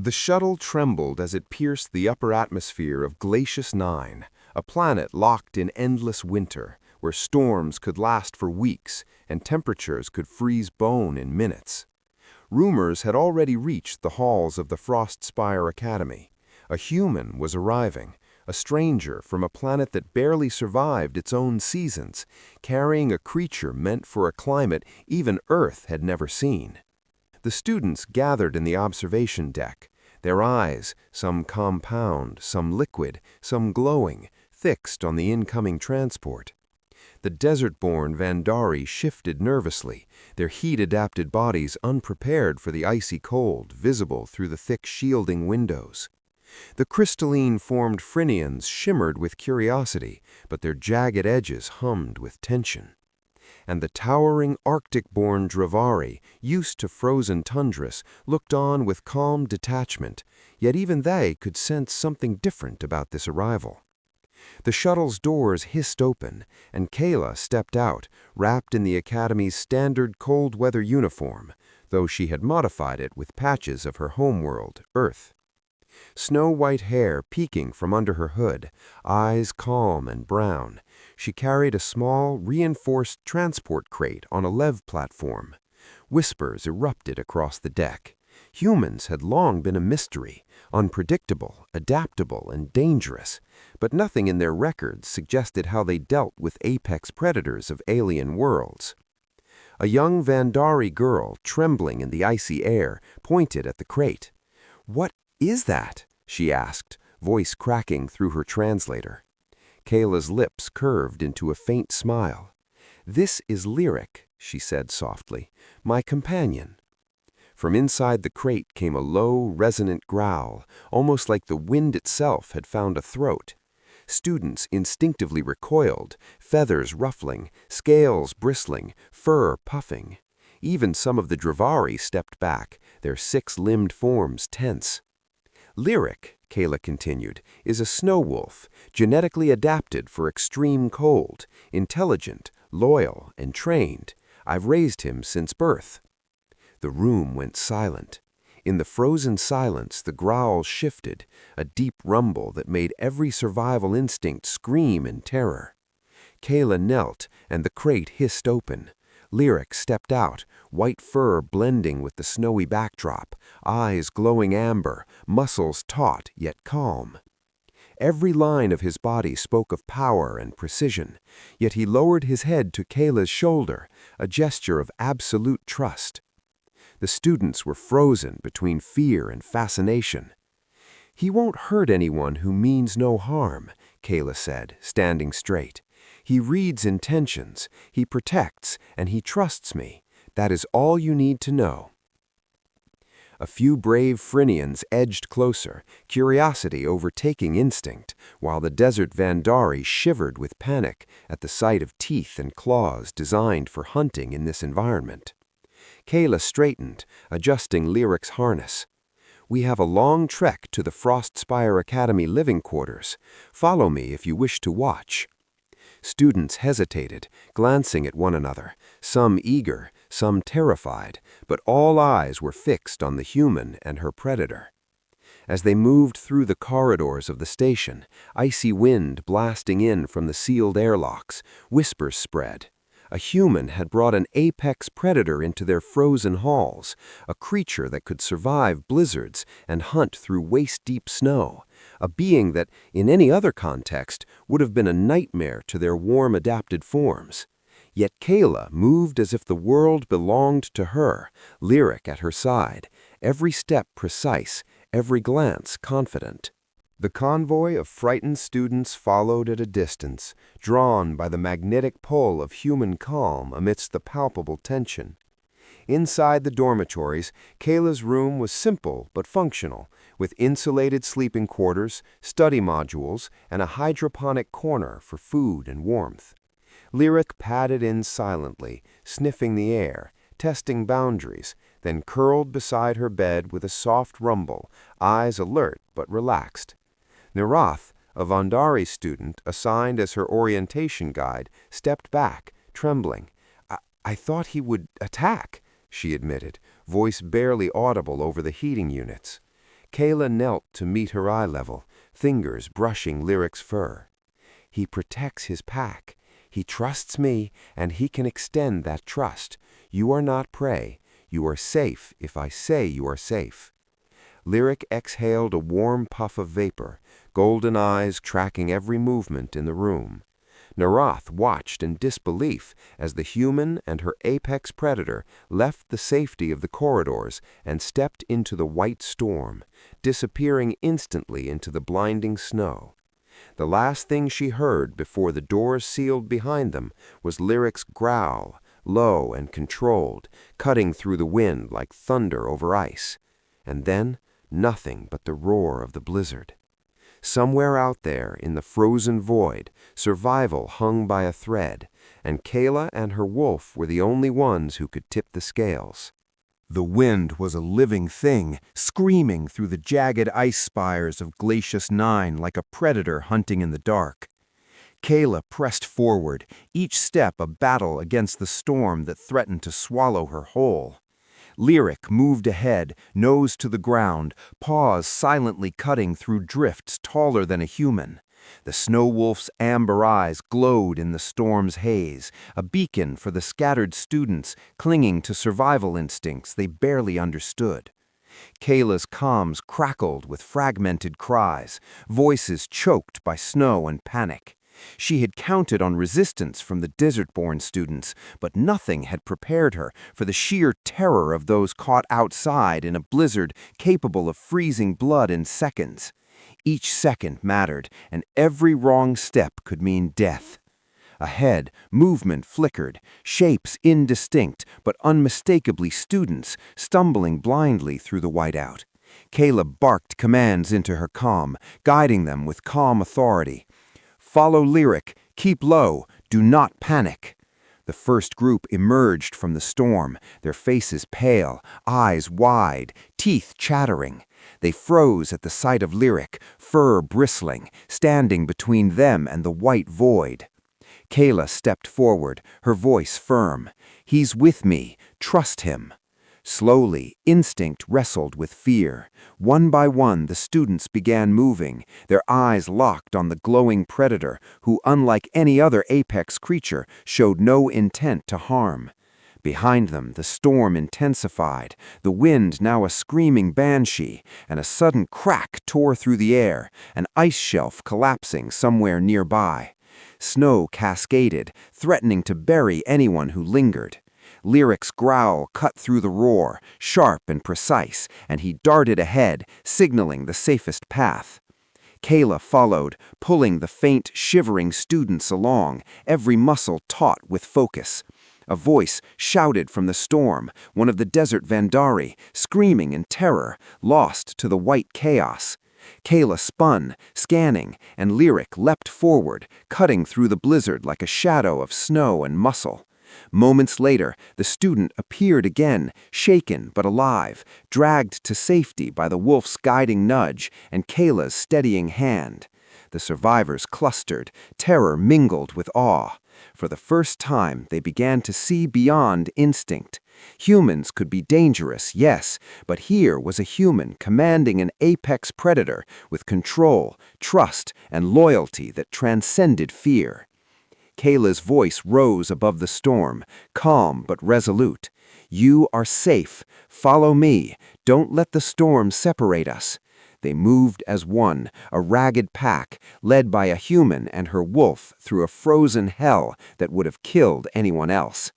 The shuttle trembled as it pierced the upper atmosphere of Glacius 9, a planet locked in endless winter, where storms could last for weeks and temperatures could freeze bone in minutes. Rumors had already reached the halls of the Frostspire Academy. A human was arriving, a stranger from a planet that barely survived its own seasons, carrying a creature meant for a climate even Earth had never seen. The students gathered in the observation deck, their eyes, some compound, some liquid, some glowing, fixed on the incoming transport. The desert-born Vandari shifted nervously, their heat-adapted bodies unprepared for the icy cold visible through the thick shielding windows. The crystalline-formed Phrynians shimmered with curiosity, but their jagged edges hummed with tension. And the towering Arctic-born Dravari, used to frozen tundras, looked on with calm detachment, yet even they could sense something different about this arrival. The shuttle's doors hissed open, and Kayla stepped out, wrapped in the Academy's standard cold-weather uniform, though she had modified it with patches of her homeworld, Earth. Snow-white hair peeking from under her hood, eyes calm and brown, she carried a small, reinforced transport crate on a lev platform. Whispers erupted across the deck. Humans had long been a mystery, unpredictable, adaptable, and dangerous, but nothing in their records suggested how they dealt with apex predators of alien worlds. A young Vandari girl, trembling in the icy air, pointed at the crate. "What is that?" she asked, voice cracking through her translator. Kayla's lips curved into a faint smile. "This is Lyric," she said softly, "my companion." From inside the crate came a low, resonant growl, almost like the wind itself had found a throat. Students instinctively recoiled, feathers ruffling, scales bristling, fur puffing. Even some of the Dravari stepped back, their six-limbed forms tense. "Lyric," Kayla continued, "is a snow wolf, genetically adapted for extreme cold, intelligent, loyal, and trained. I've raised him since birth." The room went silent. In the frozen silence, the growl shifted, a deep rumble that made every survival instinct scream in terror. Kayla knelt, and the crate hissed open. Lyric stepped out, white fur blending with the snowy backdrop, eyes glowing amber, muscles taut yet calm. Every line of his body spoke of power and precision, yet he lowered his head to Kayla's shoulder, a gesture of absolute trust. The students were frozen between fear and fascination. "He won't hurt anyone who means no harm," Kayla said, standing straight. "He reads intentions, he protects, and he trusts me. That is all you need to know." A few brave Phrynians edged closer, curiosity overtaking instinct, while the desert Vandari shivered with panic at the sight of teeth and claws designed for hunting in this environment. Kayla straightened, adjusting Lyric's harness. "We have a long trek to the Frostspire Academy living quarters. Follow me if you wish to watch." Students hesitated, glancing at one another, some eager, some terrified, but all eyes were fixed on the human and her predator. As they moved through the corridors of the station, icy wind blasting in from the sealed airlocks, whispers spread. A human had brought an apex predator into their frozen halls, a creature that could survive blizzards and hunt through waist-deep snow, a being that, in any other context, would have been a nightmare to their warm-adapted forms. Yet Kayla moved as if the world belonged to her, Lyric at her side, every step precise, every glance confident. The convoy of frightened students followed at a distance, drawn by the magnetic pull of human calm amidst the palpable tension. Inside the dormitories, Kayla's room was simple but functional, with insulated sleeping quarters, study modules, and a hydroponic corner for food and warmth. Lyric padded in silently, sniffing the air, testing boundaries, then curled beside her bed with a soft rumble, eyes alert but relaxed. Nirath, a Vandari student assigned as her orientation guide, stepped back, trembling. I thought he would attack," she admitted, voice barely audible over the heating units. Kayla knelt to meet her eye level, fingers brushing Lyric's fur. He protects his pack. He trusts me, and he can extend that trust. You are not prey. You are safe if I say you are safe. Lyric exhaled a warm puff of vapor, golden eyes tracking every movement in the room. Narath watched in disbelief as the human and her apex predator left the safety of the corridors and stepped into the white storm, disappearing instantly into the blinding snow. The last thing she heard before the doors sealed behind them was Lyric's growl, low and controlled, cutting through the wind like thunder over ice. And then, nothing but the roar of the blizzard. Somewhere out there in the frozen void, survival hung by a thread, and Kayla and her wolf were the only ones who could tip the scales. The wind was a living thing, screaming through the jagged ice spires of Glacius 9 like a predator hunting in the dark. Kayla pressed forward, each step a battle against the storm that threatened to swallow her whole. Lyric moved ahead, nose to the ground, paws silently cutting through drifts taller than a human. The snow wolf's amber eyes glowed in the storm's haze, a beacon for the scattered students clinging to survival instincts they barely understood. Kayla's comms crackled with fragmented cries, voices choked by snow and panic. She had counted on resistance from the desert-born students, but nothing had prepared her for the sheer terror of those caught outside in a blizzard capable of freezing blood in seconds. Each second mattered, and every wrong step could mean death. Ahead, movement flickered, shapes indistinct but unmistakably students, stumbling blindly through the whiteout. Kayla barked commands into her comm, guiding them with calm authority. Follow Lyric, keep low, do not panic. The first group emerged from the storm, their faces pale, eyes wide, teeth chattering. They froze at the sight of Lyric, fur bristling, standing between them and the white void. Kayla stepped forward, her voice firm. He's with me, trust him. Slowly, instinct wrestled with fear. One by one, the students began moving, their eyes locked on the glowing predator who, unlike any other apex creature, showed no intent to harm. Behind them, the storm intensified, the wind now a screaming banshee, and a sudden crack tore through the air, an ice shelf collapsing somewhere nearby. Snow cascaded, threatening to bury anyone who lingered. Lyric's growl cut through the roar, sharp and precise, and he darted ahead, signaling the safest path. Kayla followed, pulling the faint, shivering students along, every muscle taut with focus. A voice shouted from the storm, one of the desert Vandari, screaming in terror, lost to the white chaos. Kayla spun, scanning, and Lyric leapt forward, cutting through the blizzard like a shadow of snow and muscle. Moments later, the student appeared again, shaken but alive, dragged to safety by the wolf's guiding nudge and Kayla's steadying hand. The survivors clustered, terror mingled with awe. For the first time, they began to see beyond instinct. Humans could be dangerous, yes, but here was a human commanding an apex predator with control, trust, and loyalty that transcended fear. Kayla's voice rose above the storm, calm but resolute. You are safe. Follow me. Don't let the storm separate us. They moved as one, a ragged pack, led by a human and her wolf through a frozen hell that would have killed anyone else.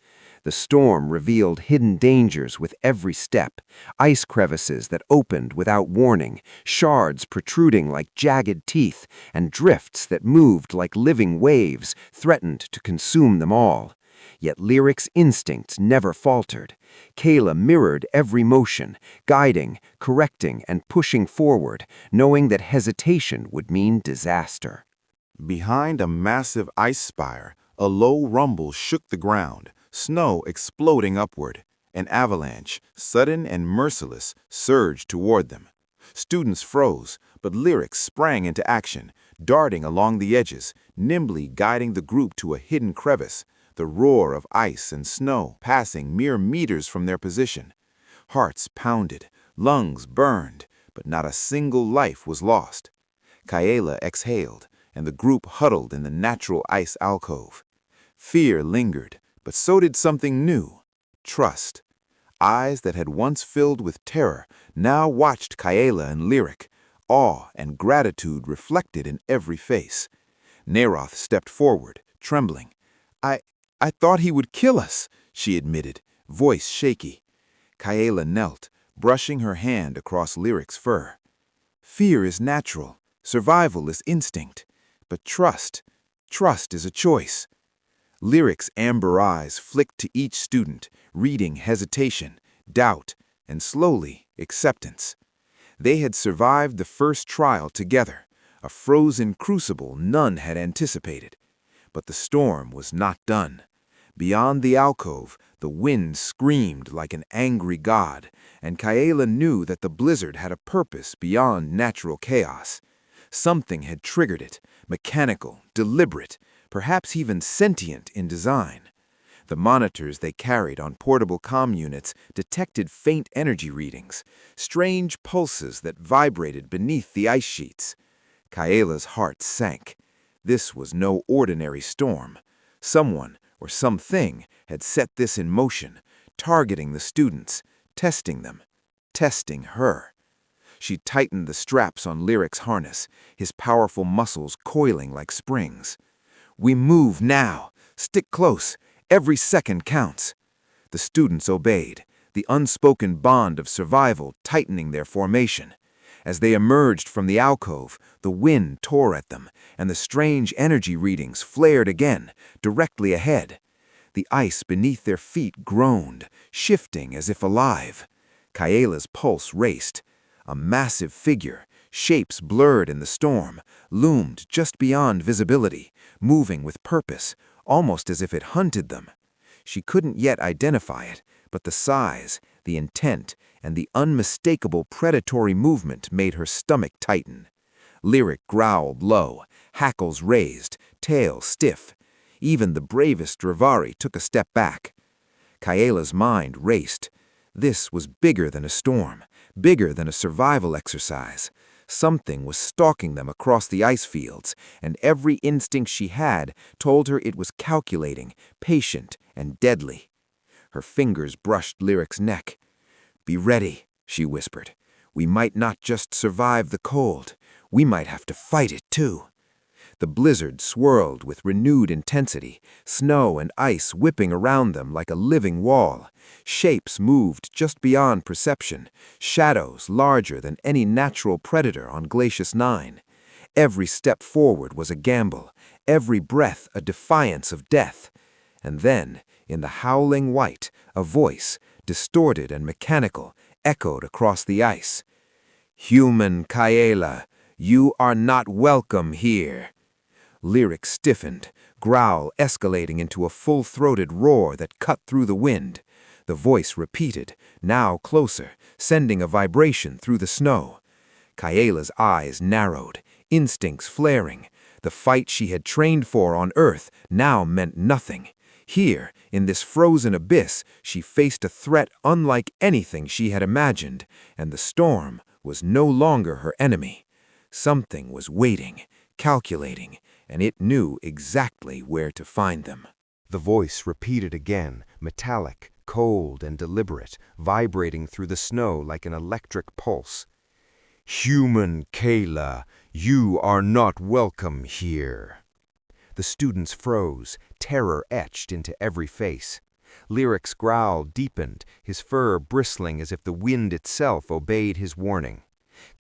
The storm revealed hidden dangers with every step, ice crevices that opened without warning, shards protruding like jagged teeth, and drifts that moved like living waves, threatened to consume them all. Yet Lyric's instincts never faltered. Kayla mirrored every motion, guiding, correcting, and pushing forward, knowing that hesitation would mean disaster. Behind a massive ice spire, a low rumble shook the ground, snow exploding upward. An avalanche, sudden and merciless, surged toward them. Students froze, but Lyric sprang into action, darting along the edges, nimbly guiding the group to a hidden crevice, the roar of ice and snow passing mere meters from their position. Hearts pounded, lungs burned, but not a single life was lost. Kaela exhaled, and the group huddled in the natural ice alcove. Fear lingered, but so did something new: trust. Eyes that had once filled with terror now watched Kaela and Lyric, awe and gratitude reflected in every face. Neroth stepped forward, trembling. I thought he would kill us," she admitted, voice shaky. Kaela knelt, brushing her hand across Lyric's fur. "Fear is natural, survival is instinct, but trust is a choice." Lyric's amber eyes flicked to each student, reading hesitation, doubt, and slowly, acceptance. They had survived the first trial together, a frozen crucible none had anticipated. But the storm was not done. Beyond the alcove, the wind screamed like an angry god, and Kaela knew that the blizzard had a purpose beyond natural chaos. Something had triggered it, mechanical, deliberate, perhaps even sentient in design. The monitors they carried on portable comm units detected faint energy readings, strange pulses that vibrated beneath the ice sheets. Kaela's heart sank. This was no ordinary storm. Someone, or something, had set this in motion, targeting the students, testing them, testing her. She tightened the straps on Lyric's harness, his powerful muscles coiling like springs. "We move now. Stick close. Every second counts." The students obeyed, the unspoken bond of survival tightening their formation. As they emerged from the alcove, the wind tore at them, and the strange energy readings flared again, directly ahead. The ice beneath their feet groaned, shifting as if alive. Kaela's pulse raced. A massive figure, shapes blurred in the storm, loomed just beyond visibility, moving with purpose, almost as if it hunted them. She couldn't yet identify it, but the size, the intent, and the unmistakable predatory movement made her stomach tighten. Lyric growled low, hackles raised, tail stiff. Even the bravest Dravari took a step back. Kaela's mind raced. This was bigger than a storm, bigger than a survival exercise. Something was stalking them across the ice fields, and every instinct she had told her it was calculating, patient, and deadly. Her fingers brushed Lyric's neck. "Be ready," she whispered. "We might not just survive the cold. We might have to fight it, too." The blizzard swirled with renewed intensity, snow and ice whipping around them like a living wall. Shapes moved just beyond perception, shadows larger than any natural predator on Glacius 9. Every step forward was a gamble, every breath a defiance of death. And then, in the howling white, a voice, distorted and mechanical, echoed across the ice. "Human Kaela, you are not welcome here." Lyric stiffened, growl escalating into a full-throated roar that cut through the wind. The voice repeated, now closer, sending a vibration through the snow. Kaela's eyes narrowed, instincts flaring. The fight she had trained for on Earth now meant nothing. Here, in this frozen abyss, she faced a threat unlike anything she had imagined, and the storm was no longer her enemy. Something was waiting, calculating, and it knew exactly where to find them. The voice repeated again, metallic, cold, and deliberate, vibrating through the snow like an electric pulse. "Human Kaela, you are not welcome here." The students froze, terror etched into every face. Lyric's growl deepened, his fur bristling as if the wind itself obeyed his warning.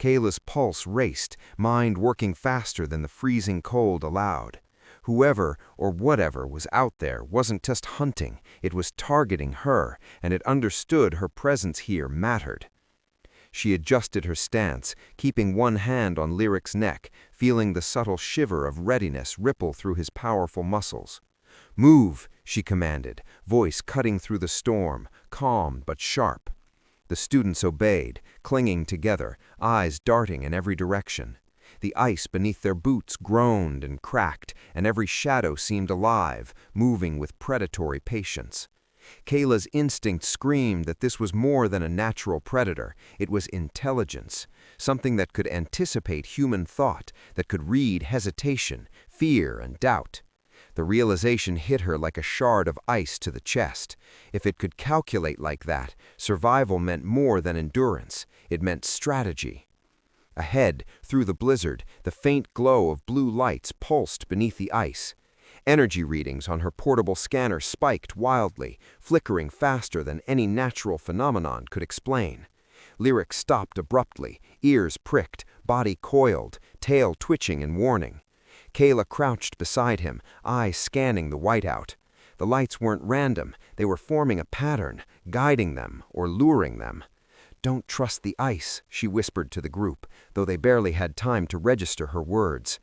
Kaela's pulse raced, mind working faster than the freezing cold allowed. Whoever or whatever was out there wasn't just hunting, it was targeting her, and it understood her presence here mattered. She adjusted her stance, keeping one hand on Lyric's neck, feeling the subtle shiver of readiness ripple through his powerful muscles. "Move," she commanded, voice cutting through the storm, calm but sharp. The students obeyed, clinging together, eyes darting in every direction. The ice beneath their boots groaned and cracked, and every shadow seemed alive, moving with predatory patience. Kayla's instinct screamed that this was more than a natural predator. It was intelligence, something that could anticipate human thought, that could read hesitation, fear, and doubt. The realization hit her like a shard of ice to the chest. If it could calculate like that, survival meant more than endurance. It meant strategy. Ahead, through the blizzard, the faint glow of blue lights pulsed beneath the ice. Energy readings on her portable scanner spiked wildly, flickering faster than any natural phenomenon could explain. Lyric stopped abruptly, ears pricked, body coiled, tail twitching in warning. Kayla crouched beside him, eyes scanning the whiteout. The lights weren't random, they were forming a pattern, guiding them or luring them. "Don't trust the ice," she whispered to the group, though they barely had time to register her words.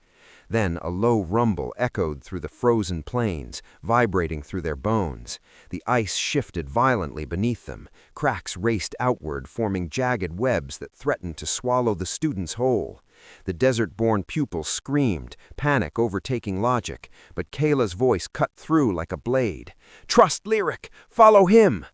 Then a low rumble echoed through the frozen plains, vibrating through their bones. The ice shifted violently beneath them. Cracks raced outward, forming jagged webs that threatened to swallow the students whole. The desert-born pupils screamed, panic overtaking logic, but Kayla's voice cut through like a blade. "Trust Lyric! Follow him!"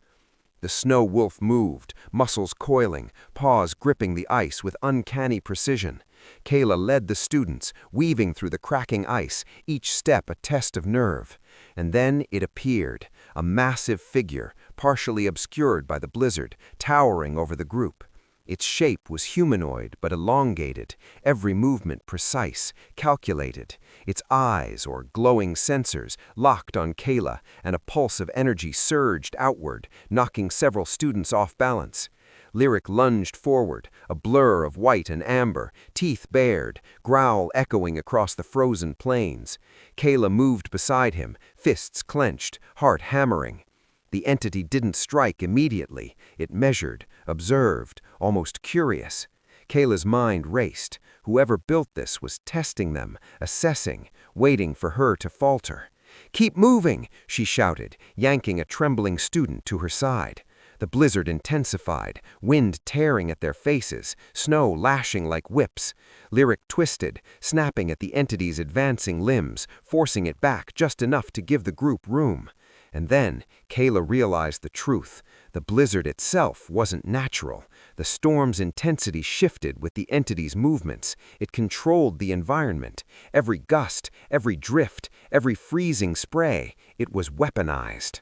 The snow wolf moved, muscles coiling, paws gripping the ice with uncanny precision. Kayla led the students, weaving through the cracking ice, each step a test of nerve. And then it appeared, a massive figure, partially obscured by the blizzard, towering over the group. Its shape was humanoid but elongated, every movement precise, calculated. Its eyes, or glowing sensors, locked on Kayla, and a pulse of energy surged outward, knocking several students off balance. Lyric lunged forward, a blur of white and amber, teeth bared, growl echoing across the frozen plains. Kayla moved beside him, fists clenched, heart hammering. The entity didn't strike immediately. It measured, observed, almost curious. Kayla's mind raced. Whoever built this was testing them, assessing, waiting for her to falter. "Keep moving!" she shouted, yanking a trembling student to her side. The blizzard intensified, wind tearing at their faces, snow lashing like whips. Lyric twisted, snapping at the entity's advancing limbs, forcing it back just enough to give the group room. And then Kayla realized the truth. The blizzard itself wasn't natural. The storm's intensity shifted with the entity's movements. It controlled the environment. Every gust, every drift, every freezing spray, it was weaponized.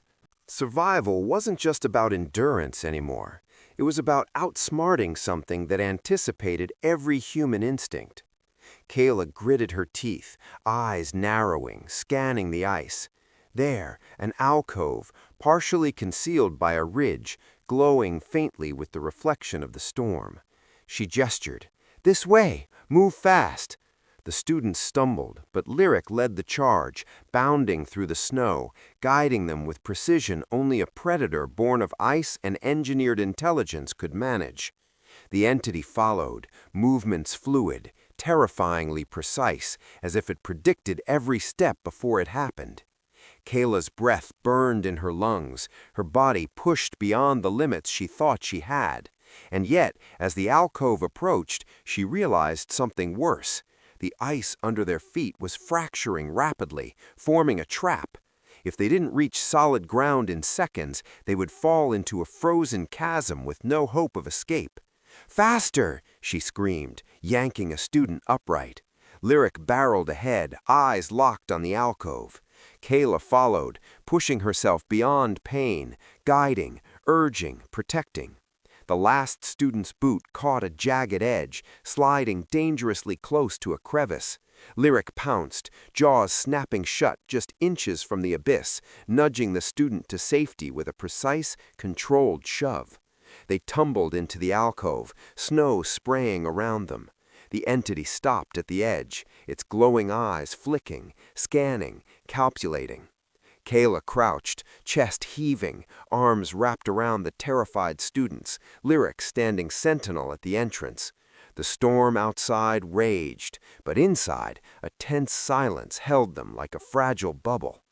Survival wasn't just about endurance anymore. It was about outsmarting something that anticipated every human instinct. Kayla gritted her teeth, eyes narrowing, scanning the ice. There, an alcove, partially concealed by a ridge, glowing faintly with the reflection of the storm. She gestured. "This way! Move fast!" The students stumbled, but Lyric led the charge, bounding through the snow, guiding them with precision only a predator born of ice and engineered intelligence could manage. The entity followed, movements fluid, terrifyingly precise, as if it predicted every step before it happened. Kayla's breath burned in her lungs, her body pushed beyond the limits she thought she had. And yet, as the alcove approached, she realized something worse. The ice under their feet was fracturing rapidly, forming a trap. If they didn't reach solid ground in seconds, they would fall into a frozen chasm with no hope of escape. "Faster!" she screamed, yanking a student upright. Lyric barreled ahead, eyes locked on the alcove. Kayla followed, pushing herself beyond pain, guiding, urging, protecting. The last student's boot caught a jagged edge, sliding dangerously close to a crevice. Lyric pounced, jaws snapping shut just inches from the abyss, nudging the student to safety with a precise, controlled shove. They tumbled into the alcove, snow spraying around them. The entity stopped at the edge, its glowing eyes flicking, scanning, calculating. Kayla crouched, chest heaving, arms wrapped around the terrified students, Lyric standing sentinel at the entrance. The storm outside raged, but inside, a tense silence held them like a fragile bubble.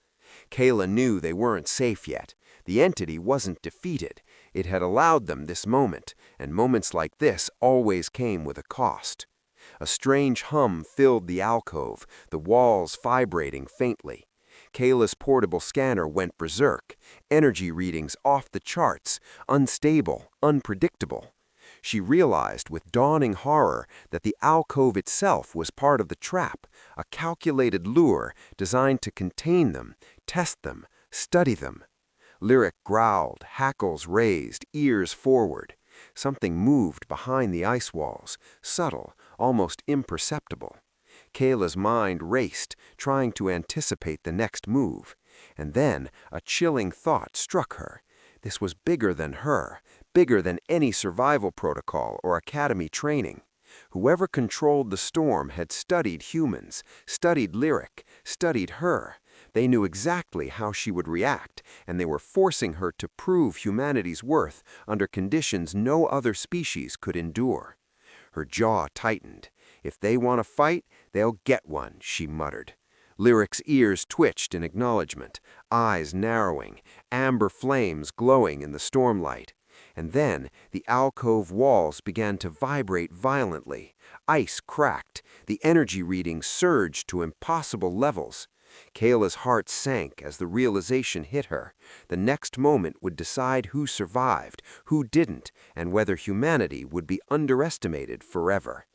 Kayla knew they weren't safe yet. The entity wasn't defeated. It had allowed them this moment, and moments like this always came with a cost. A strange hum filled the alcove, the walls vibrating faintly. Kayla's portable scanner went berserk, energy readings off the charts, unstable, unpredictable. She realized with dawning horror that the alcove itself was part of the trap, a calculated lure designed to contain them, test them, study them. Lyric growled, hackles raised, ears forward. Something moved behind the ice walls, subtle, almost imperceptible. Kayla's mind raced, trying to anticipate the next move. And then a chilling thought struck her. This was bigger than her, bigger than any survival protocol or academy training. Whoever controlled the storm had studied humans, studied Lyric, studied her. They knew exactly how she would react, and they were forcing her to prove humanity's worth under conditions no other species could endure. Her jaw tightened. If they want to fight, they'll get one, she muttered. Lyric's ears twitched in acknowledgement, eyes narrowing, amber flames glowing in the stormlight. And then the alcove walls began to vibrate violently. Ice cracked. The energy readings surged to impossible levels. Kayla's heart sank as the realization hit her. The next moment would decide who survived, who didn't, and whether humanity would be underestimated forever.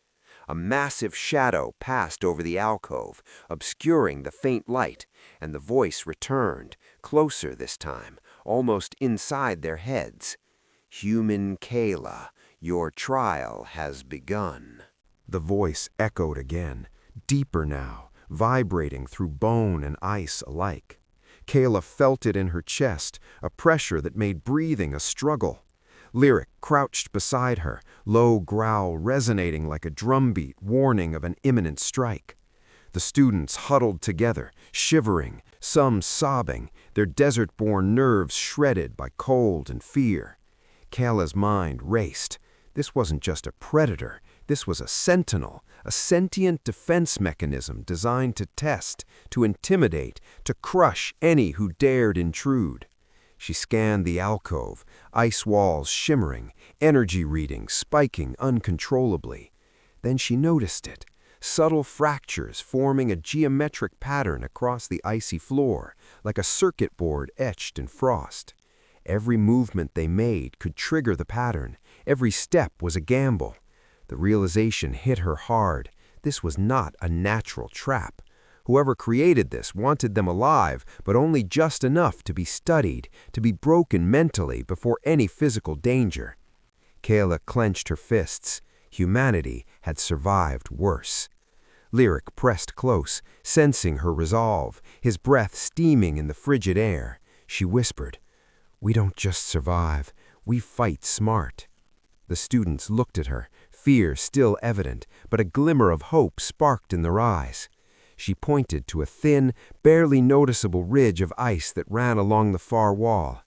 A massive shadow passed over the alcove, obscuring the faint light, and the voice returned, closer this time, almost inside their heads. "Human Kayla, your trial has begun." The voice echoed again, deeper now, vibrating through bone and ice alike. Kayla felt it in her chest, a pressure that made breathing a struggle. Lyric crouched beside her, low growl resonating like a drumbeat warning of an imminent strike. The students huddled together, shivering, some sobbing, their desert-born nerves shredded by cold and fear. Kayla's mind raced. This wasn't just a predator. This was a sentinel, a sentient defense mechanism designed to test, to intimidate, to crush any who dared intrude. She scanned the alcove, ice walls shimmering, energy readings spiking uncontrollably. Then she noticed it, subtle fractures forming a geometric pattern across the icy floor, like a circuit board etched in frost. Every movement they made could trigger the pattern. Every step was a gamble. The realization hit her hard. This was not a natural trap. Whoever created this wanted them alive, but only just enough to be studied, to be broken mentally before any physical danger. Kayla clenched her fists. Humanity had survived worse. Lyric pressed close, sensing her resolve, his breath steaming in the frigid air. She whispered, "We don't just survive, we fight smart." The students looked at her, fear still evident, but a glimmer of hope sparked in their eyes. She pointed to a thin, barely noticeable ridge of ice that ran along the far wall.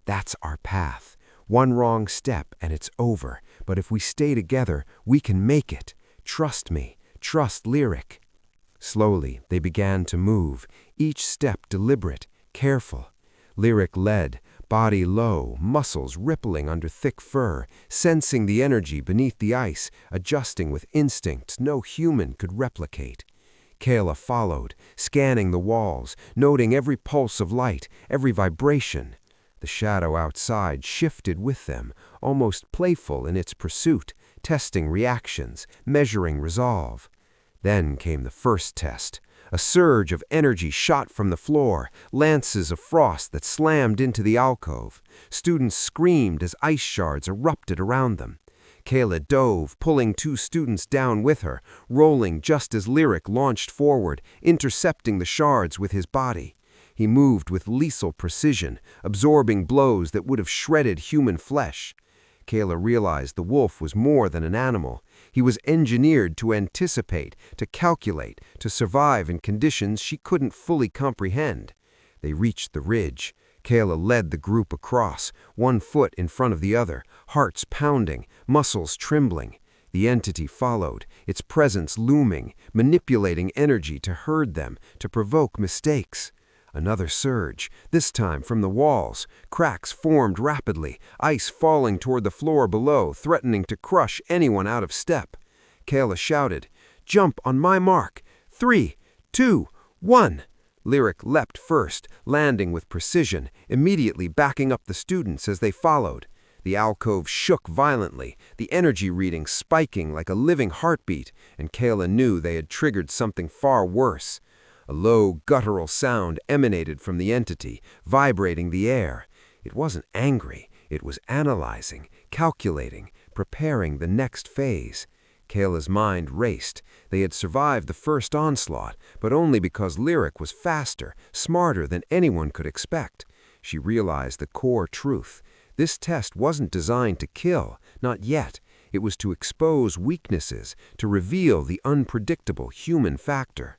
"That's our path. One wrong step and it's over, but if we stay together, we can make it. Trust me, trust Lyric." Slowly, they began to move, each step deliberate, careful. Lyric led, body low, muscles rippling under thick fur, sensing the energy beneath the ice, adjusting with instincts no human could replicate. Kayla followed, scanning the walls, noting every pulse of light, every vibration. The shadow outside shifted with them, almost playful in its pursuit, testing reactions, measuring resolve. Then came the first test. A surge of energy shot from the floor, lances of frost that slammed into the alcove. Students screamed as ice shards erupted around them. Kayla dove, pulling two students down with her, rolling just as Lyric launched forward, intercepting the shards with his body. He moved with lethal precision, absorbing blows that would have shredded human flesh. Kayla realized the wolf was more than an animal. He was engineered to anticipate, to calculate, to survive in conditions she couldn't fully comprehend. They reached the ridge. Kayla led the group across, one foot in front of the other, hearts pounding, muscles trembling. The entity followed, its presence looming, manipulating energy to herd them, to provoke mistakes. Another surge, this time from the walls. Cracks formed rapidly, ice falling toward the floor below, threatening to crush anyone out of step. Kayla shouted, "Jump on my mark! 3, 2, 1!" Lyric leapt first, landing with precision, immediately backing up the students as they followed. The alcove shook violently, the energy reading spiking like a living heartbeat, and Kayla knew they had triggered something far worse. A low, guttural sound emanated from the entity, vibrating the air. It wasn't angry, it was analyzing, calculating, preparing the next phase. Kayla's mind raced. They had survived the first onslaught, but only because Lyric was faster, smarter than anyone could expect. She realized the core truth. This test wasn't designed to kill, not yet. It was to expose weaknesses, to reveal the unpredictable human factor.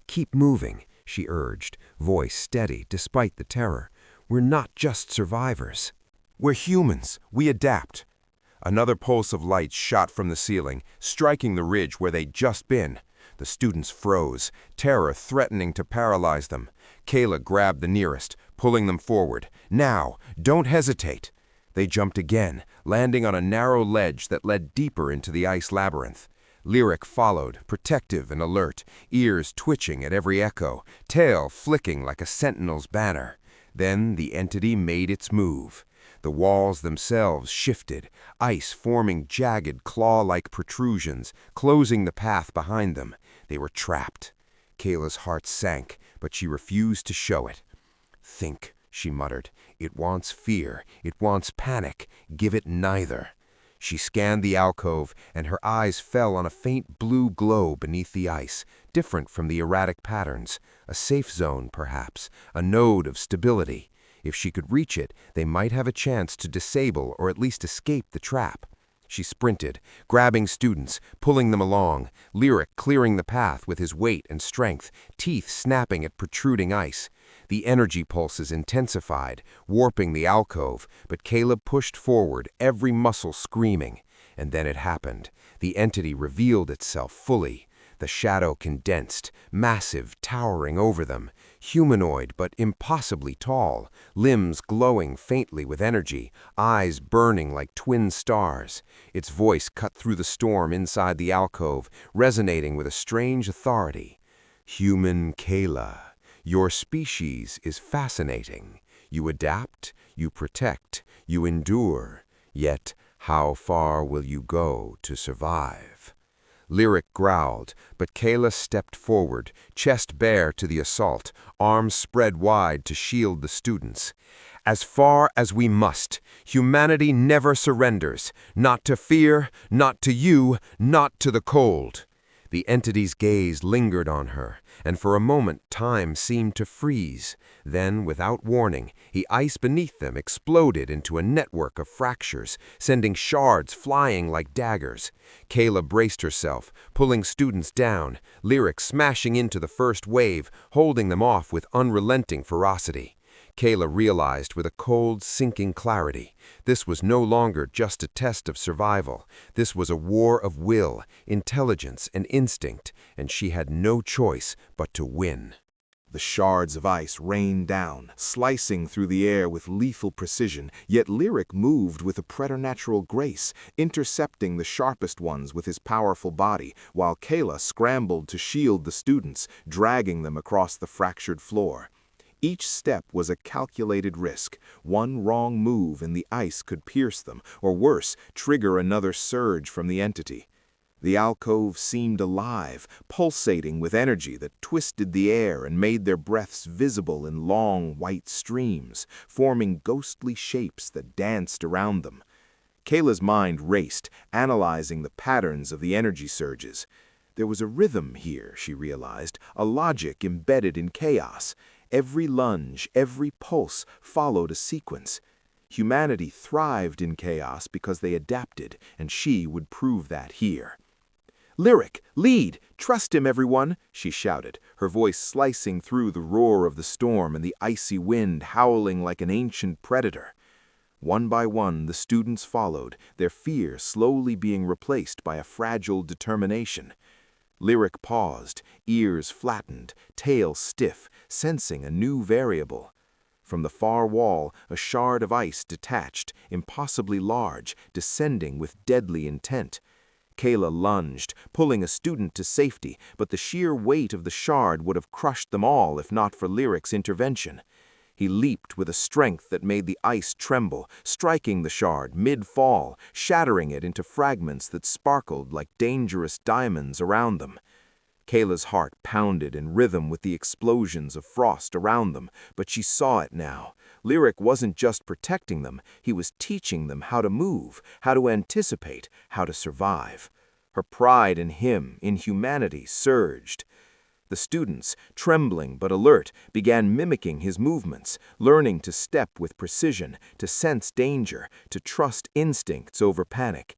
"Keep moving," she urged, voice steady despite the terror. "We're not just survivors. We're humans. We adapt." Another pulse of light shot from the ceiling, striking the ridge where they'd just been. The students froze, terror threatening to paralyze them. Kayla grabbed the nearest, pulling them forward. "Now! Don't hesitate!" They jumped again, landing on a narrow ledge that led deeper into the ice labyrinth. Lyric followed, protective and alert, ears twitching at every echo, tail flicking like a sentinel's banner. Then the entity made its move. The walls themselves shifted, ice forming jagged claw-like protrusions, closing the path behind them. They were trapped. Kayla's heart sank, but she refused to show it. "Think," she muttered. "It wants fear. It wants panic. Give it neither." She scanned the alcove, and her eyes fell on a faint blue glow beneath the ice, different from the erratic patterns. A safe zone, perhaps, a node of stability. If she could reach it, they might have a chance to disable or at least escape the trap. She sprinted, grabbing students, pulling them along, Lyric clearing the path with his weight and strength, teeth snapping at protruding ice. The energy pulses intensified, warping the alcove, but Caleb pushed forward, every muscle screaming. And then it happened. The entity revealed itself fully. The shadow condensed, massive, towering over them. Humanoid, but impossibly tall, limbs glowing faintly with energy, eyes burning like twin stars. Its voice cut through the storm inside the alcove, resonating with a strange authority. "Human Kayla, your species is fascinating. You adapt, you protect, you endure. Yet, how far will you go to survive?" Lyric growled, but Kayla stepped forward, chest bare to the assault, arms spread wide to shield the students. "As far as we must. Humanity never surrenders. Not to fear, not to you, not to the cold." The entity's gaze lingered on her, and for a moment time seemed to freeze. Then, without warning, the ice beneath them exploded into a network of fractures, sending shards flying like daggers. Kayla braced herself, pulling students down, Lyric smashing into the first wave, holding them off with unrelenting ferocity. Kayla realized with a cold, sinking clarity. This was no longer just a test of survival. This was a war of will, intelligence, and instinct, and she had no choice but to win. The shards of ice rained down, slicing through the air with lethal precision, yet Lyric moved with a preternatural grace, intercepting the sharpest ones with his powerful body, while Kayla scrambled to shield the students, dragging them across the fractured floor. Each step was a calculated risk. One wrong move and the ice could pierce them, or worse, trigger another surge from the entity. The alcove seemed alive, pulsating with energy that twisted the air and made their breaths visible in long, white streams, forming ghostly shapes that danced around them. Kayla's mind raced, analyzing the patterns of the energy surges. There was a rhythm here, she realized, a logic embedded in chaos. Every lunge, every pulse followed a sequence. Humanity thrived in chaos because they adapted, and she would prove that here. "Lyric, lead! Trust him, everyone!" she shouted, her voice slicing through the roar of the storm and the icy wind howling like an ancient predator. One by one, the students followed, their fear slowly being replaced by a fragile determination. Lyric paused, ears flattened, tail stiff, sensing a new variable. From the far wall, a shard of ice detached, impossibly large, descending with deadly intent. Kayla lunged, pulling a student to safety, but the sheer weight of the shard would have crushed them all if not for Lyric's intervention. He leaped with a strength that made the ice tremble, striking the shard mid-fall, shattering it into fragments that sparkled like dangerous diamonds around them. Kayla's heart pounded in rhythm with the explosions of frost around them, but she saw it now. Lyric wasn't just protecting them, he was teaching them how to move, how to anticipate, how to survive. Her pride in him, in humanity, surged. The students, trembling but alert, began mimicking his movements, learning to step with precision, to sense danger, to trust instincts over panic.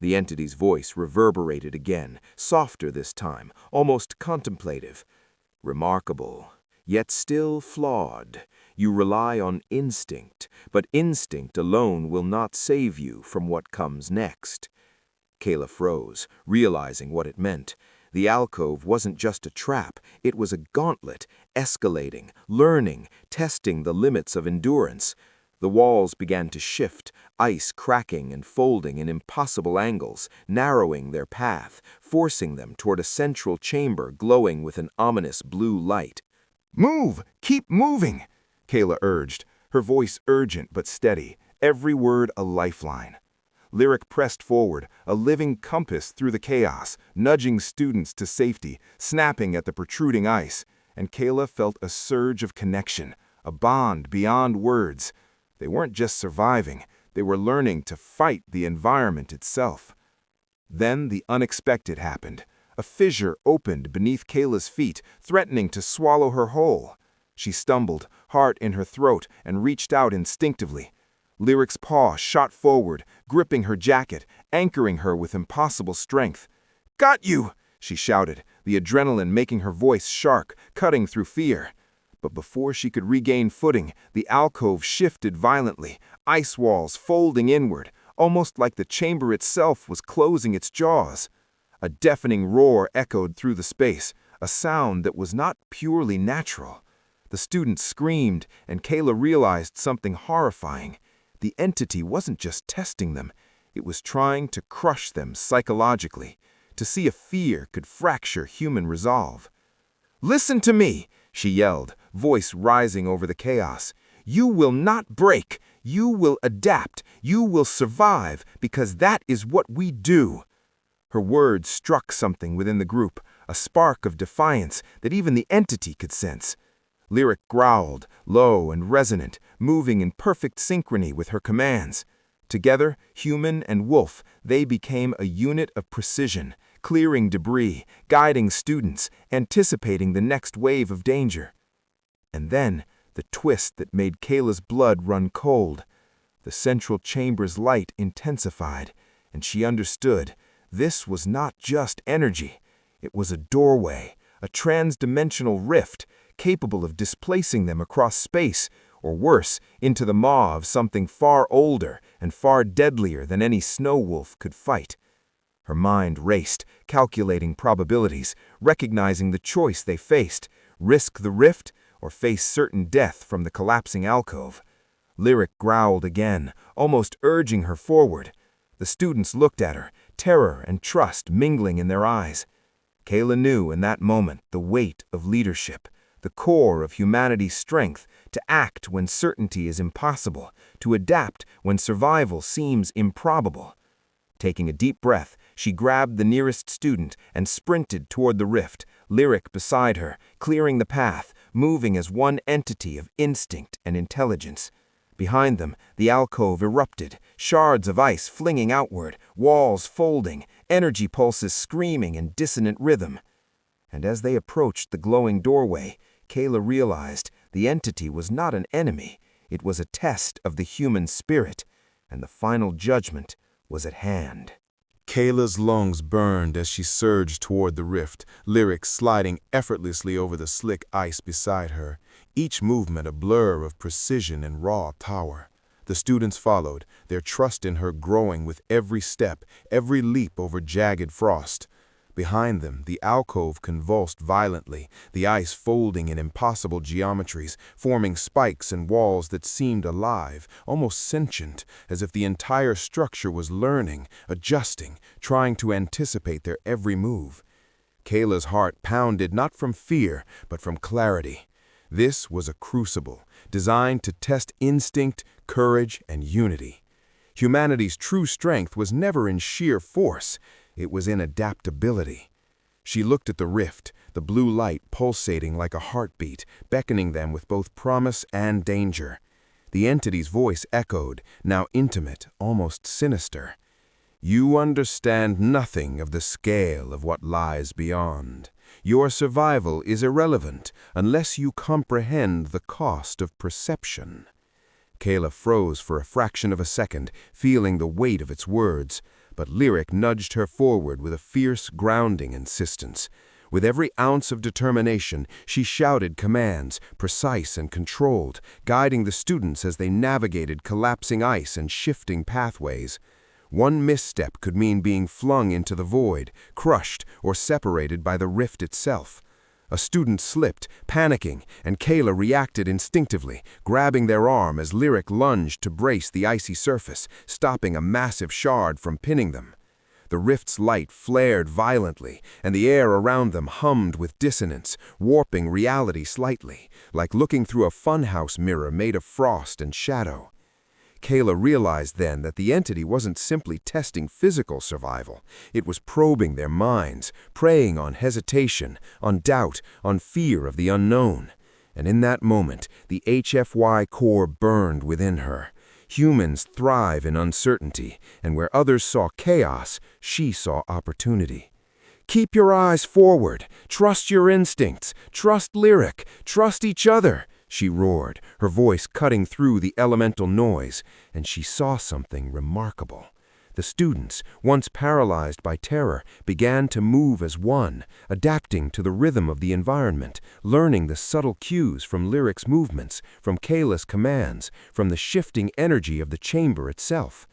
The entity's voice reverberated again, softer this time, almost contemplative. Remarkable, yet still flawed. You rely on instinct, but instinct alone will not save you from what comes next. Kayla froze, realizing what it meant. The alcove wasn't just a trap, it was a gauntlet, escalating, learning, testing the limits of endurance. The walls began to shift, ice cracking and folding in impossible angles, narrowing their path, forcing them toward a central chamber glowing with an ominous blue light. "Move! Keep moving!" Kayla urged, her voice urgent but steady, every word a lifeline. Lyric pressed forward, a living compass through the chaos, nudging students to safety, snapping at the protruding ice, and Kayla felt a surge of connection, a bond beyond words. They weren't just surviving, they were learning to fight the environment itself. Then the unexpected happened. A fissure opened beneath Kayla's feet, threatening to swallow her whole. She stumbled, heart in her throat, and reached out instinctively. Lyric's paw shot forward, gripping her jacket, anchoring her with impossible strength. "Got you!" she shouted, the adrenaline making her voice sharp, cutting through fear. But before she could regain footing, the alcove shifted violently, ice walls folding inward, almost like the chamber itself was closing its jaws. A deafening roar echoed through the space, a sound that was not purely natural. The students screamed, and Kayla realized something horrifying. The entity wasn't just testing them, it was trying to crush them psychologically, to see if fear could fracture human resolve. "Listen to me!" she yelled, voice rising over the chaos. "You will not break, you will adapt, you will survive, because that is what we do." Her words struck something within the group, a spark of defiance that even the entity could sense. Lyric growled, low and resonant, moving in perfect synchrony with her commands. Together, human and wolf, they became a unit of precision, clearing debris, guiding students, anticipating the next wave of danger. And then, the twist that made Kayla's blood run cold. The central chamber's light intensified, and she understood this was not just energy. It was a doorway, a trans-dimensional rift, capable of displacing them across space, or worse, into the maw of something far older and far deadlier than any snow wolf could fight. Her mind raced, calculating probabilities, recognizing the choice they faced, risk the rift or face certain death from the collapsing alcove. Lyric growled again, almost urging her forward. The students looked at her, terror and trust mingling in their eyes. Kayla knew in that moment the weight of leadership, the core of humanity's strength, to act when certainty is impossible, to adapt when survival seems improbable. Taking a deep breath, she grabbed the nearest student and sprinted toward the rift, Lyric beside her, clearing the path, moving as one entity of instinct and intelligence. Behind them, the alcove erupted, shards of ice flinging outward, walls folding, energy pulses screaming in dissonant rhythm. And as they approached the glowing doorway, Kayla realized the entity was not an enemy, it was a test of the human spirit, and the final judgment was at hand. Kayla's lungs burned as she surged toward the rift, Lyric sliding effortlessly over the slick ice beside her, each movement a blur of precision and raw power. The students followed, their trust in her growing with every step, every leap over jagged frost. Behind them, the alcove convulsed violently, the ice folding in impossible geometries, forming spikes and walls that seemed alive, almost sentient, as if the entire structure was learning, adjusting, trying to anticipate their every move. Kayla's heart pounded not from fear, but from clarity. This was a crucible, designed to test instinct, courage, and unity. Humanity's true strength was never in sheer force. It was in adaptability. She looked at the rift, the blue light pulsating like a heartbeat, beckoning them with both promise and danger. The entity's voice echoed, now intimate, almost sinister. "You understand nothing of the scale of what lies beyond. Your survival is irrelevant unless you comprehend the cost of perception." Kayla froze for a fraction of a second, feeling the weight of its words. But Lyric nudged her forward with a fierce, grounding insistence. With every ounce of determination, she shouted commands, precise and controlled, guiding the students as they navigated collapsing ice and shifting pathways. One misstep could mean being flung into the void, crushed or separated by the rift itself. A student slipped, panicking, and Kayla reacted instinctively, grabbing their arm as Lyric lunged to brace the icy surface, stopping a massive shard from pinning them. The rift's light flared violently, and the air around them hummed with dissonance, warping reality slightly, like looking through a funhouse mirror made of frost and shadow. Kayla realized then that the entity wasn't simply testing physical survival. It was probing their minds, preying on hesitation, on doubt, on fear of the unknown. And in that moment, the HFY core burned within her. Humans thrive in uncertainty, and where others saw chaos, she saw opportunity. "Keep your eyes forward. Trust your instincts. Trust Lyric. Trust each other," she roared, her voice cutting through the elemental noise, and she saw something remarkable. The students, once paralyzed by terror, began to move as one, adapting to the rhythm of the environment, learning the subtle cues from Lyric's movements, from Kayla's commands, from the shifting energy of the chamber itself.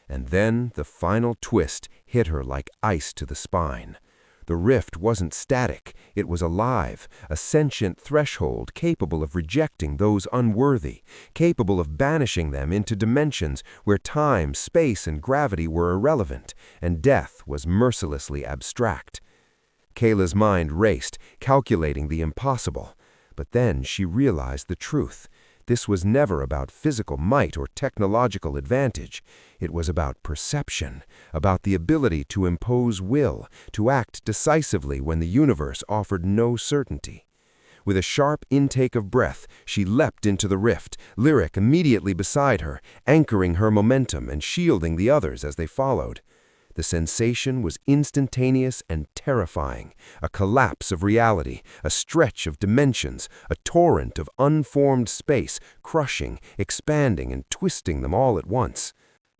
And then the final twist hit her like ice to the spine. The rift wasn't static, it was alive, a sentient threshold capable of rejecting those unworthy, capable of banishing them into dimensions where time, space, and gravity were irrelevant, and death was mercilessly abstract. Kayla's mind raced, calculating the impossible. But then she realized the truth. This was never about physical might or technological advantage. It was about perception, about the ability to impose will, to act decisively when the universe offered no certainty. With a sharp intake of breath, she leapt into the rift, Lyric immediately beside her, anchoring her momentum and shielding the others as they followed. The sensation was instantaneous and terrifying, a collapse of reality, a stretch of dimensions, a torrent of unformed space, crushing, expanding, and twisting them all at once.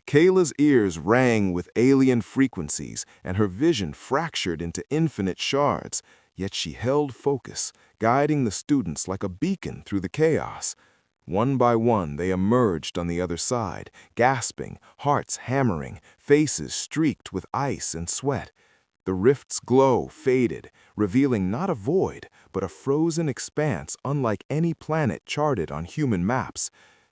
Kayla's ears rang with alien frequencies, and her vision fractured into infinite shards, yet she held focus, guiding the students like a beacon through the chaos. One by one, they emerged on the other side, gasping, hearts hammering, faces streaked with ice and sweat. The rift's glow faded, revealing not a void, but a frozen expanse unlike any planet charted on human maps.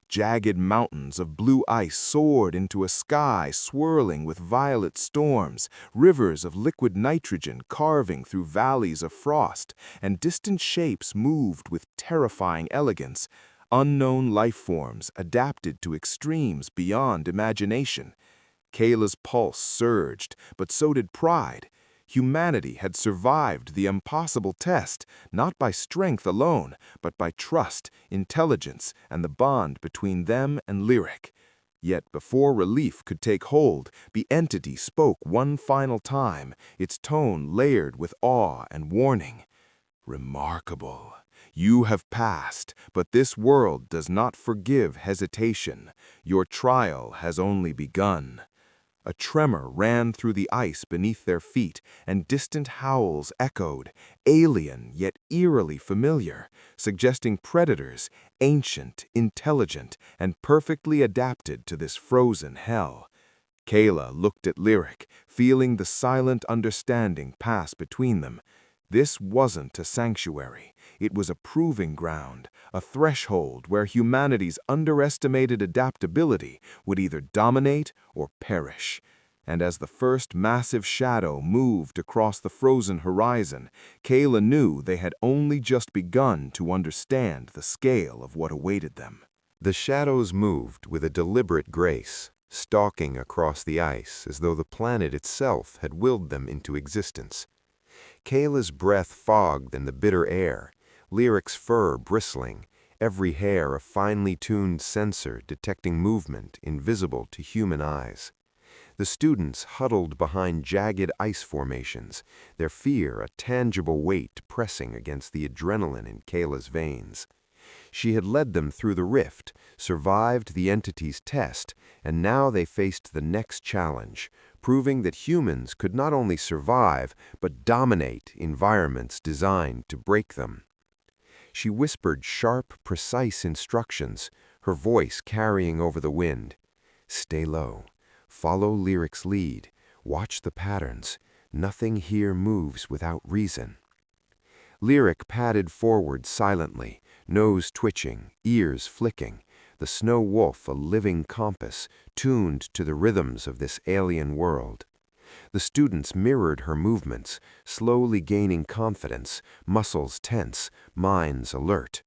Jagged mountains of blue ice soared into a sky swirling with violet storms, rivers of liquid nitrogen carving through valleys of frost, and distant shapes moved with terrifying elegance. Unknown life forms adapted to extremes beyond imagination. Kayla's pulse surged, but so did pride. Humanity had survived the impossible test, not by strength alone, but by trust, intelligence, and the bond between them and Lyric. Yet before relief could take hold, the entity spoke one final time, its tone layered with awe and warning. "Remarkable. You have passed, but this world does not forgive hesitation. Your trial has only begun." A tremor ran through the ice beneath their feet, and distant howls echoed, alien yet eerily familiar, suggesting predators, ancient, intelligent, and perfectly adapted to this frozen hell. Kayla looked at Lyric, feeling the silent understanding pass between them. This wasn't a sanctuary. It was a proving ground, a threshold where humanity's underestimated adaptability would either dominate or perish. And as the first massive shadow moved across the frozen horizon, Kayla knew they had only just begun to understand the scale of what awaited them. The shadows moved with a deliberate grace, stalking across the ice as though the planet itself had willed them into existence. Kayla's breath fogged in the bitter air, Lyric's fur bristling, every hair a finely tuned sensor detecting movement invisible to human eyes. The students huddled behind jagged ice formations, their fear a tangible weight pressing against the adrenaline in Kayla's veins. She had led them through the rift, survived the entity's test, and now they faced the next challenge, proving that humans could not only survive, but dominate environments designed to break them. She whispered sharp, precise instructions, her voice carrying over the wind. "Stay low. Follow Lyric's lead. Watch the patterns. Nothing here moves without reason." Lyric padded forward silently, nose twitching, ears flicking, the snow wolf a living compass, tuned to the rhythms of this alien world. The students mirrored her movements, slowly gaining confidence, muscles tense, minds alert.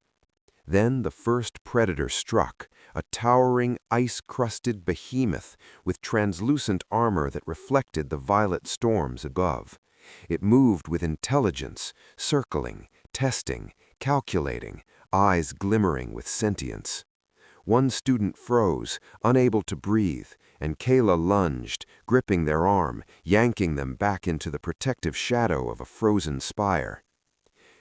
Then the first predator struck, a towering, ice-crusted behemoth with translucent armor that reflected the violet storms above. It moved with intelligence, circling, testing, calculating, eyes glimmering with sentience. One student froze, unable to breathe, and Kayla lunged, gripping their arm, yanking them back into the protective shadow of a frozen spire.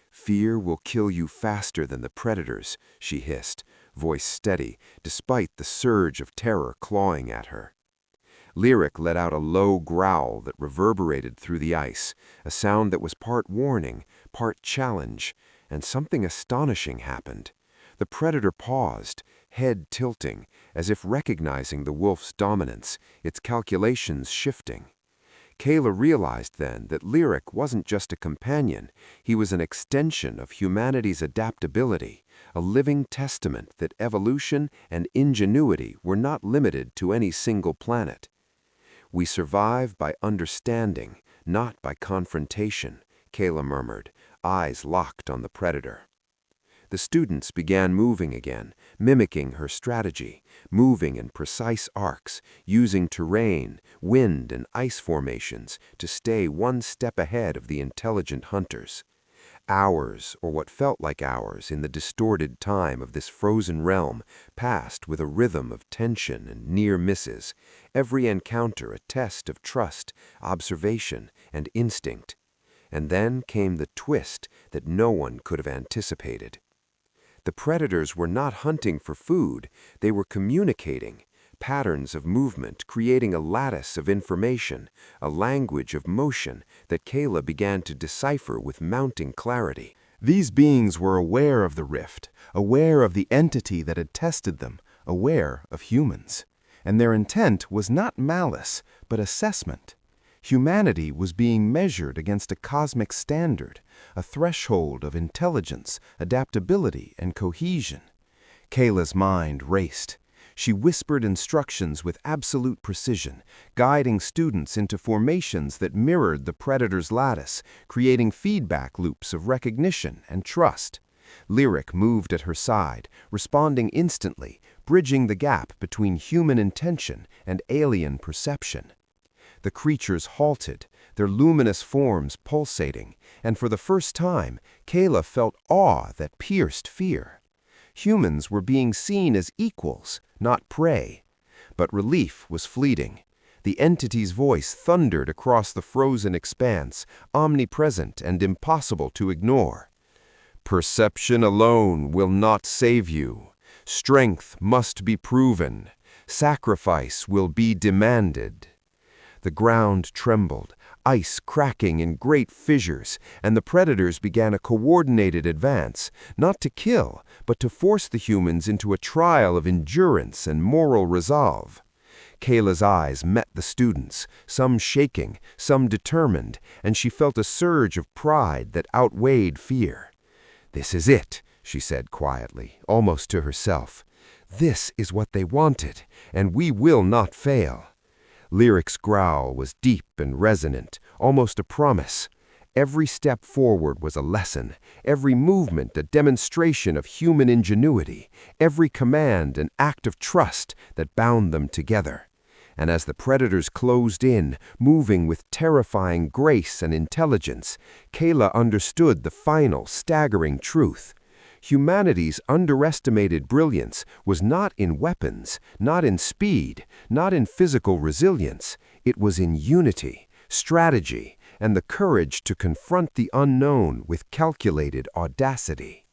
"Fear will kill you faster than the predators," she hissed, voice steady, despite the surge of terror clawing at her. Lyric let out a low growl that reverberated through the ice, a sound that was part warning, part challenge, and something astonishing happened. The predator paused, head tilting, as if recognizing the wolf's dominance, its calculations shifting. Kayla realized then that Lyric wasn't just a companion, he was an extension of humanity's adaptability, a living testament that evolution and ingenuity were not limited to any single planet. "We survive by understanding, not by confrontation," Kayla murmured, eyes locked on the predator. The students began moving again, mimicking her strategy, moving in precise arcs, using terrain, wind, and ice formations to stay one step ahead of the intelligent hunters. Hours, or what felt like hours, in the distorted time of this frozen realm passed with a rhythm of tension and near misses, every encounter a test of trust, observation, and instinct. And then came the twist that no one could have anticipated. The predators were not hunting for food, they were communicating, patterns of movement creating a lattice of information, a language of motion that Kayla began to decipher with mounting clarity. These beings were aware of the rift, aware of the entity that had tested them, aware of humans. And their intent was not malice, but assessment. Humanity was being measured against a cosmic standard, a threshold of intelligence, adaptability, and cohesion. Kayla's mind raced. She whispered instructions with absolute precision, guiding students into formations that mirrored the predator's lattice, creating feedback loops of recognition and trust. Lyric moved at her side, responding instantly, bridging the gap between human intention and alien perception. The creatures halted, their luminous forms pulsating, and for the first time, Kayla felt awe that pierced fear. Humans were being seen as equals, not prey. But relief was fleeting. The entity's voice thundered across the frozen expanse, omnipresent and impossible to ignore. "Perception alone will not save you. Strength must be proven. Sacrifice will be demanded." The ground trembled, ice cracking in great fissures, and the predators began a coordinated advance, not to kill, but to force the humans into a trial of endurance and moral resolve. Kayla's eyes met the students, some shaking, some determined, and she felt a surge of pride that outweighed fear. "This is it," she said quietly, almost to herself. "This is what they wanted, and we will not fail." Lyric's growl was deep and resonant, almost a promise. Every step forward was a lesson, every movement a demonstration of human ingenuity, every command an act of trust that bound them together. And as the predators closed in, moving with terrifying grace and intelligence, Kayla understood the final, staggering truth. Humanity's underestimated brilliance was not in weapons, not in speed, not in physical resilience. It was in unity, strategy, and the courage to confront the unknown with calculated audacity.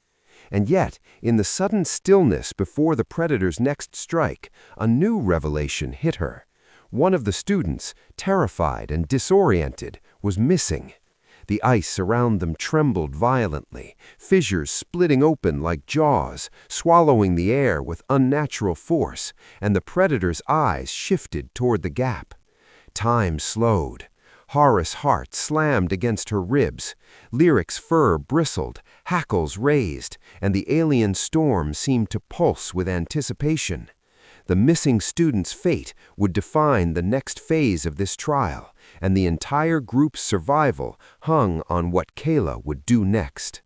And yet, in the sudden stillness before the predator's next strike, a new revelation hit her. One of the students, terrified and disoriented, was missing. The ice around them trembled violently, fissures splitting open like jaws, swallowing the air with unnatural force, and the predator's eyes shifted toward the gap. Time slowed. Horace's heart slammed against her ribs. Lyric's fur bristled, hackles raised, and the alien storm seemed to pulse with anticipation. The missing student's fate would define the next phase of this trial, and the entire group's survival hung on what Kayla would do next.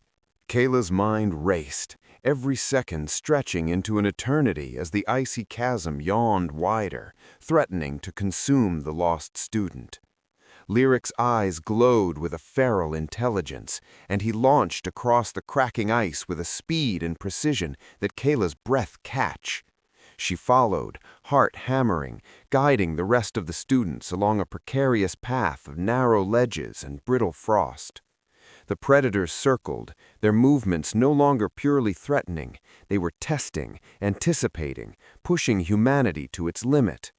Kayla's mind raced, every second stretching into an eternity as the icy chasm yawned wider, threatening to consume the lost student. Lyric's eyes glowed with a feral intelligence, and he launched across the cracking ice with a speed and precision that Kayla's breath catch. She followed, heart hammering, guiding the rest of the students along a precarious path of narrow ledges and brittle frost. The predators circled, their movements no longer purely threatening. They were testing, anticipating, pushing humanity to its limit.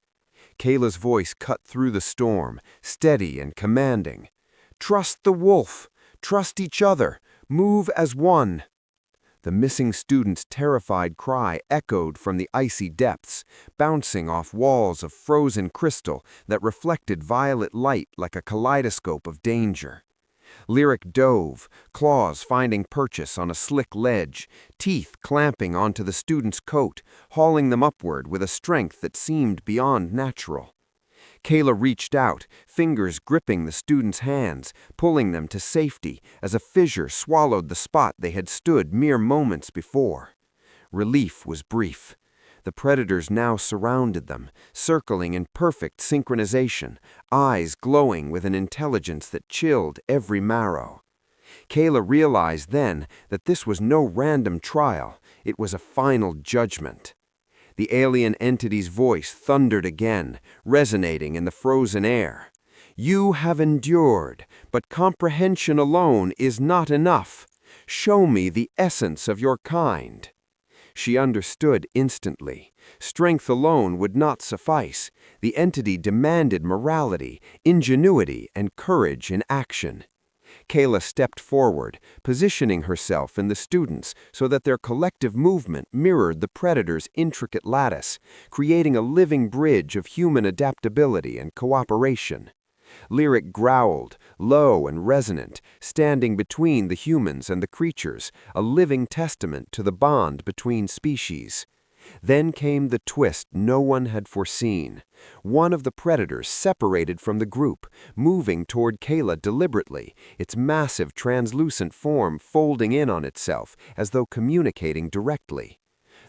Kayla's voice cut through the storm, steady and commanding. "Trust the wolf! Trust each other! Move as one!" The missing student's terrified cry echoed from the icy depths, bouncing off walls of frozen crystal that reflected violet light like a kaleidoscope of danger. Lyric dove, claws finding purchase on a slick ledge, teeth clamping onto the student's coat, hauling them upward with a strength that seemed beyond natural. Kayla reached out, fingers gripping the student's hands, pulling them to safety as a fissure swallowed the spot they had stood mere moments before. Relief was brief. The predators now surrounded them, circling in perfect synchronization, eyes glowing with an intelligence that chilled every marrow. Kayla realized then that this was no random trial, it was a final judgment. The alien entity's voice thundered again, resonating in the frozen air. "You have endured, but comprehension alone is not enough. Show me the essence of your kind." She understood instantly. Strength alone would not suffice. The entity demanded morality, ingenuity, and courage in action. Kayla stepped forward, positioning herself and the students so that their collective movement mirrored the predator's intricate lattice, creating a living bridge of human adaptability and cooperation. Lyric growled, low and resonant, standing between the humans and the creatures, a living testament to the bond between species. Then came the twist no one had foreseen. One of the predators separated from the group, moving toward Kayla deliberately, its massive translucent form folding in on itself as though communicating directly.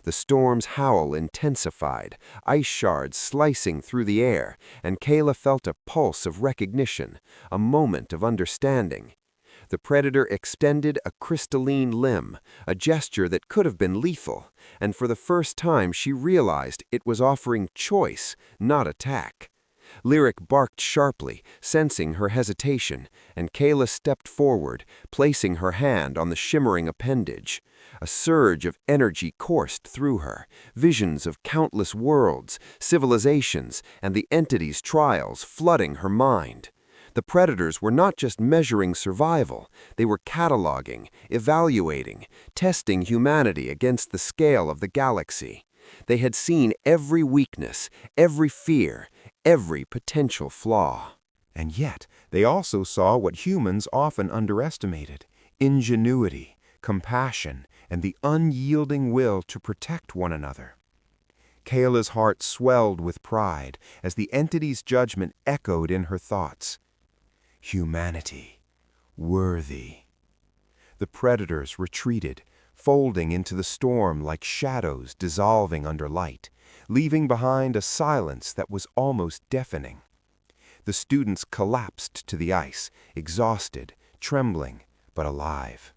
The storm's howl intensified, ice shards slicing through the air, and Kayla felt a pulse of recognition, a moment of understanding. The predator extended a crystalline limb, a gesture that could have been lethal, and for the first time she realized it was offering choice, not attack. Lyric barked sharply, sensing her hesitation, and Kayla stepped forward, placing her hand on the shimmering appendage. A surge of energy coursed through her, visions of countless worlds, civilizations, and the entity's trials flooding her mind. The predators were not just measuring survival, they were cataloging, evaluating, testing humanity against the scale of the galaxy. They had seen every weakness, every fear, every potential flaw. And yet, they also saw what humans often underestimated: ingenuity, compassion, and the unyielding will to protect one another. Kayla's heart swelled with pride as the entity's judgment echoed in her thoughts. Humanity. Worthy. The predators retreated, folding into the storm like shadows dissolving under light, leaving behind a silence that was almost deafening. The students collapsed to the ice, exhausted, trembling, but alive.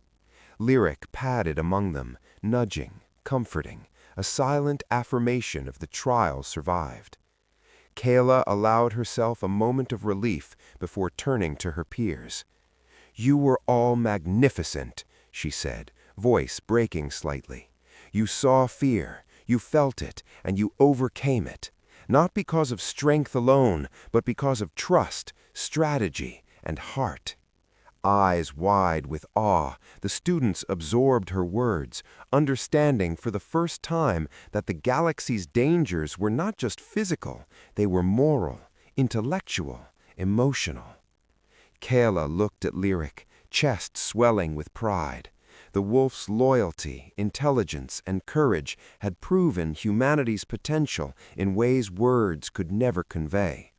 Lyric padded among them, nudging, comforting, a silent affirmation of the trial survived. Kayla allowed herself a moment of relief before turning to her peers. "You were all magnificent," she said, voice breaking slightly. "You saw fear, you felt it, and you overcame it. Not because of strength alone, but because of trust, strategy, and heart." Eyes wide with awe, the students absorbed her words, understanding for the first time that the galaxy's dangers were not just physical, they were moral, intellectual, emotional. Kayla looked at Lyric, chest swelling with pride. The wolf's loyalty, intelligence, and courage had proven humanity's potential in ways words could never convey.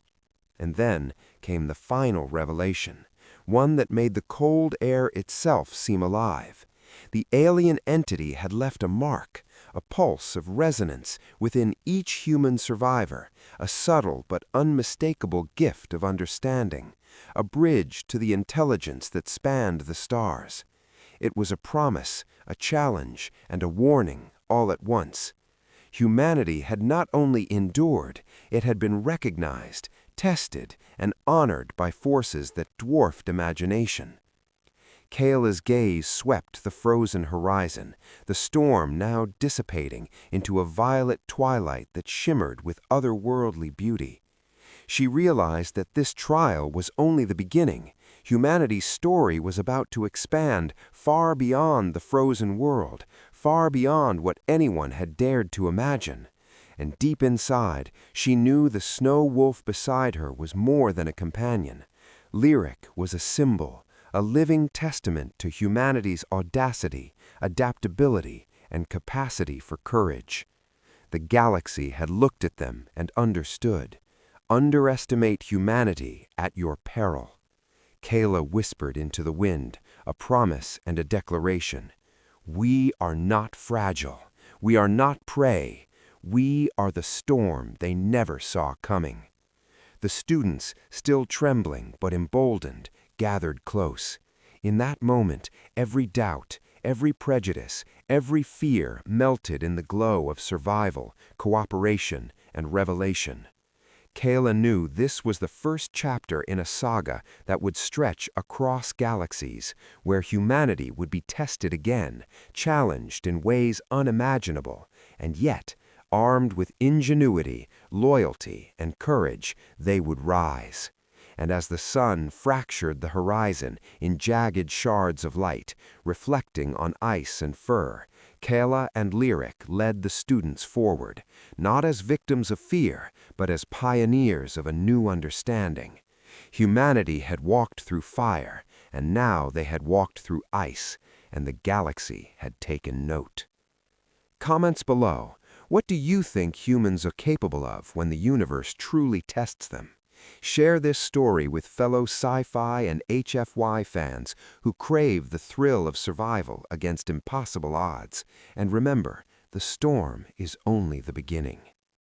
And then came the final revelation, one that made the cold air itself seem alive. The alien entity had left a mark, a pulse of resonance within each human survivor, a subtle but unmistakable gift of understanding, a bridge to the intelligence that spanned the stars. It was a promise, a challenge, and a warning all at once. Humanity had not only endured, it had been recognized, tested, and honored by forces that dwarfed imagination. Kayla's gaze swept the frozen horizon, the storm now dissipating into a violet twilight that shimmered with otherworldly beauty. She realized that this trial was only the beginning. Humanity's story was about to expand far beyond the frozen world, far beyond what anyone had dared to imagine. And deep inside, she knew the snow wolf beside her was more than a companion. Lyric was a symbol, a living testament to humanity's audacity, adaptability, and capacity for courage. The galaxy had looked at them and understood. Underestimate humanity at your peril. Kayla whispered into the wind, a promise and a declaration. We are not fragile. We are not prey. We are the storm they never saw coming. The students, still trembling but emboldened, gathered close. In that moment, every doubt, every prejudice, every fear melted in the glow of survival, cooperation, and revelation. Kayla knew this was the first chapter in a saga that would stretch across galaxies, where humanity would be tested again, challenged in ways unimaginable, and yet, armed with ingenuity, loyalty, and courage, they would rise. And as the sun fractured the horizon in jagged shards of light, reflecting on ice and fur, Kayla and Lyric led the students forward, not as victims of fear, but as pioneers of a new understanding. Humanity had walked through fire, and now they had walked through ice, and the galaxy had taken note. Comments below. What do you think humans are capable of when the universe truly tests them? Share this story with fellow sci-fi and HFY fans who crave the thrill of survival against impossible odds. And remember, the storm is only the beginning.